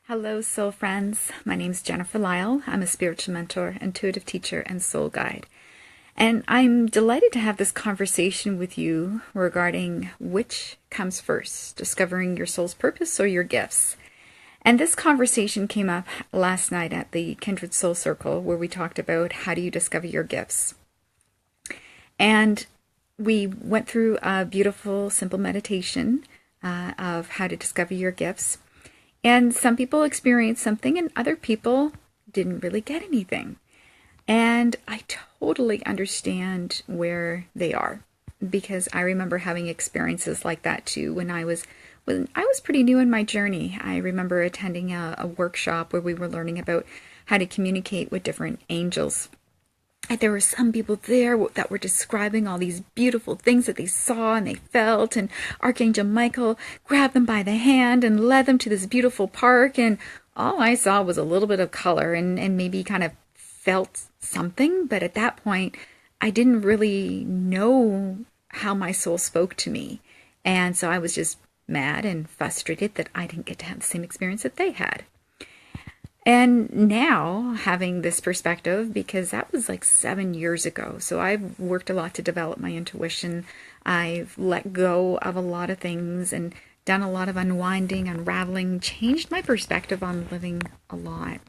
Hello, soul friends. My name is Jennifer Lyle. I'm a spiritual mentor, intuitive teacher, and soul guide. And I'm delighted to have this conversation with you regarding which comes first, discovering your soul's purpose or your gifts. And this conversation came up last night at the Kindred Soul Circle, where we talked about how do you discover your gifts. And we went through a beautiful, simple meditation of how to discover your gifts. And some people experienced something and other people didn't really get anything. And I totally understand where they are, because I remember having experiences like that too when I was pretty new in my journey. I remember attending a workshop where we were learning about how to communicate with different angels. And there were some people there that were describing all these beautiful things that they saw and they felt. And Archangel Michael grabbed them by the hand and led them to this beautiful park. And all I saw was a little bit of color and maybe kind of felt something. But at that point, I didn't really know how my soul spoke to me. And so I was just mad and frustrated that I didn't get to have the same experience that they had. And now, having this perspective, because that was like 7 years ago, so I've worked a lot to develop my intuition. I've let go of a lot of things and done a lot of unwinding, unraveling, changed my perspective on living a lot.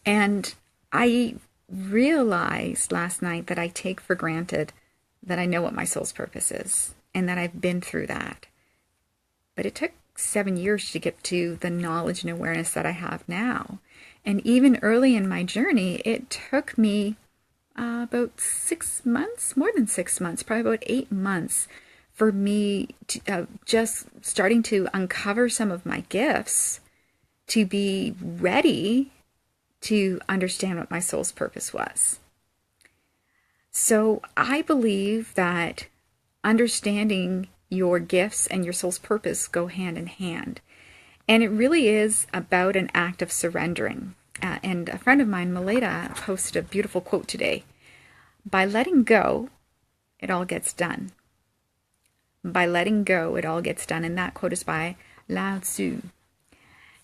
And I realized last night that I take for granted that I know what my soul's purpose is and that I've been through that. But it took 7 years to get to the knowledge and awareness that I have now. And even early in my journey, it took me about 6 months, more than 6 months, probably about 8 months for me to just starting to uncover some of my gifts to be ready to understand what my soul's purpose was. So I believe that understanding your gifts and your soul's purpose go hand in hand. And it really is about an act of surrendering. And a friend of mine, Meleda, posted a beautiful quote today. By letting go, it all gets done. By letting go, it all gets done. And that quote is by Lao Tzu.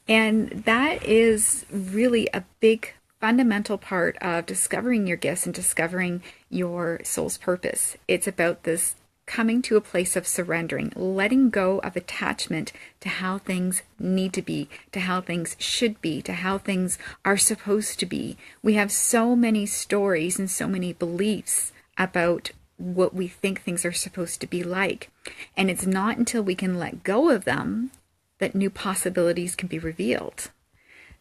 And that is really a big fundamental part of discovering your gifts and discovering your soul's purpose. It's about this coming to a place of surrendering, letting go of attachment to how things need to be, to how things should be, to how things are supposed to be. We have so many stories and so many beliefs about what we think things are supposed to be like. And it's not until we can let go of them that new possibilities can be revealed.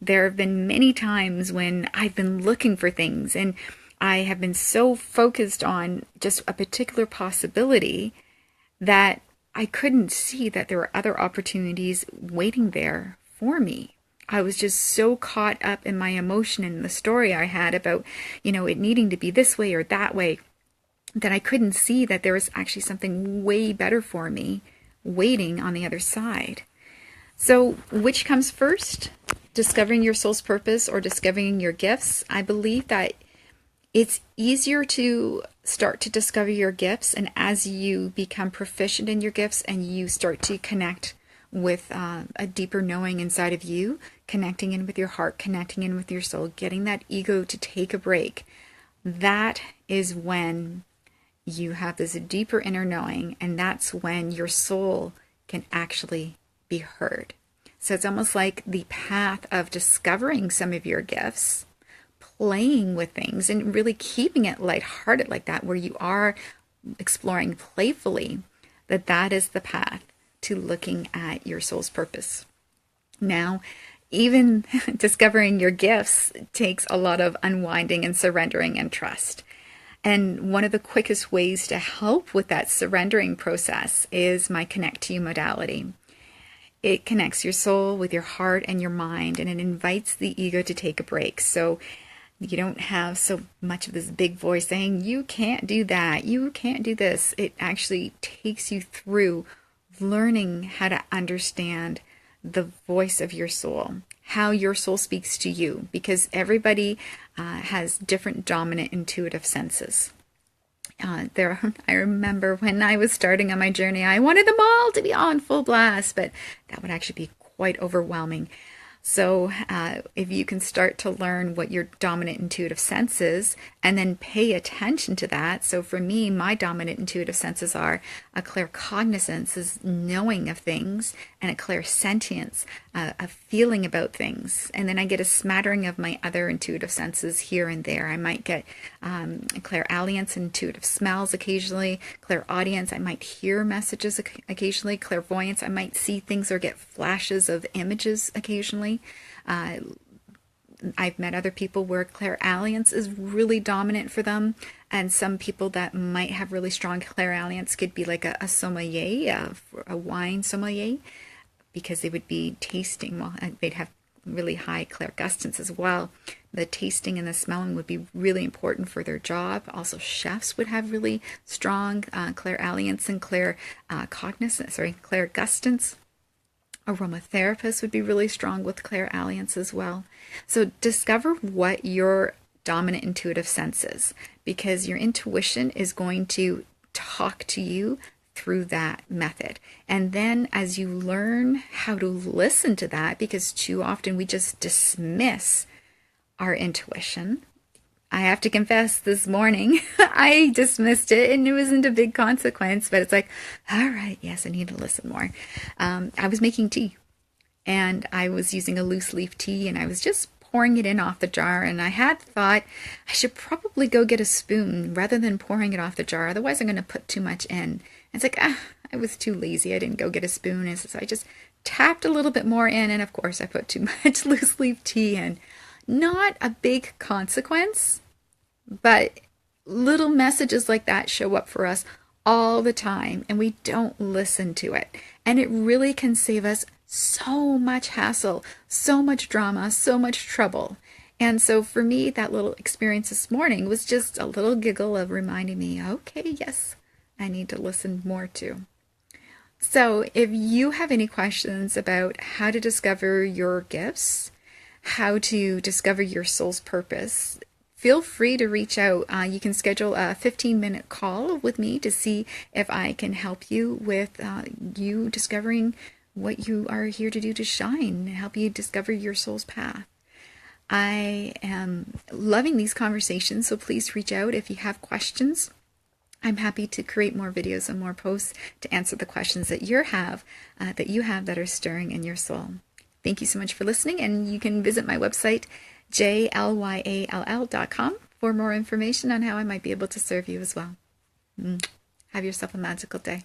There have been many times when I've been looking for things and I have been so focused on just a particular possibility that I couldn't see that there were other opportunities waiting there for me. I was just so caught up in my emotion and the story I had about, it needing to be this way or that way, that I couldn't see that there was actually something way better for me waiting on the other side. So which comes first? Discovering your soul's purpose or discovering your gifts? I believe that it's easier to start to discover your gifts, and as you become proficient in your gifts and you start to connect with a deeper knowing inside of you, connecting in with your heart, connecting in with your soul, getting that ego to take a break, that is when you have this deeper inner knowing, and that's when your soul can actually be heard. So it's almost like the path of discovering some of your gifts, playing with things and really keeping it lighthearted like that, where you are exploring playfully, that is the path to looking at your soul's purpose. Now, even discovering your gifts takes a lot of unwinding and surrendering and trust. And one of the quickest ways to help with that surrendering process is my Connect to You modality. It connects your soul with your heart and your mind, and it invites the ego to take a break. So you don't have so much of this big voice saying, you can't do that, you can't do this. It actually takes you through learning how to understand the voice of your soul, how your soul speaks to you, because everybody has different dominant intuitive senses. I remember when I was starting on my journey, I wanted them all to be on full blast, but that would actually be quite overwhelming. So if you can start to learn what your dominant intuitive sense is and then pay attention to that. So for me, my dominant intuitive senses are a claircognizance, is knowing of things, and a clairsentience, a feeling about things. And then I get a smattering of my other intuitive senses here and there. I might get clairalience, intuitive smells occasionally, clairaudience, I might hear messages occasionally, clairvoyance, I might see things or get flashes of images occasionally. I've met other people where clairalience is really dominant for them, and some people that might have really strong clairalience could be like a sommelier, a wine sommelier, because they would be tasting, well, they'd have really high clairgustance as well. The tasting and the smelling would be really important for their job. Also, chefs would have really strong clairalience and clairgustance. Aromatherapists would be really strong with clairalience as well. So discover what your dominant intuitive sense is, because your intuition is going to talk to you through that method. And then as you learn how to listen to that, because too often we just dismiss our intuition. I have to confess, this morning I dismissed it, and it wasn't a big consequence, but it's like, all right, yes, I need to listen more. I was making tea, and I was using a loose leaf tea, and I was just pouring it in off the jar, and I had thought I should probably go get a spoon rather than pouring it off the jar, otherwise I'm going to put too much in. And it's like, I was too lazy. I didn't go get a spoon, and so I just tapped a little bit more in, and of course I put too much loose leaf tea in. Not a big consequence, but little messages like that show up for us all the time, and we don't listen to it. And it really can save us so much hassle, so much drama, so much trouble. And so for me, that little experience this morning was just a little giggle of reminding me, okay, yes, I need to listen more too. So if you have any questions about how to discover your gifts, how to discover your soul's purpose, feel free to reach out. You can schedule a 15-minute call with me to see if I can help you with you discovering what you are here to do to shine, help you discover your soul's path. I am loving these conversations, so please reach out if you have questions. I'm happy to create more videos and more posts to answer the questions that you have that are stirring in your soul. Thank you so much for listening, and you can visit my website, jlyall.com, for more information on how I might be able to serve you as well. Have yourself a magical day.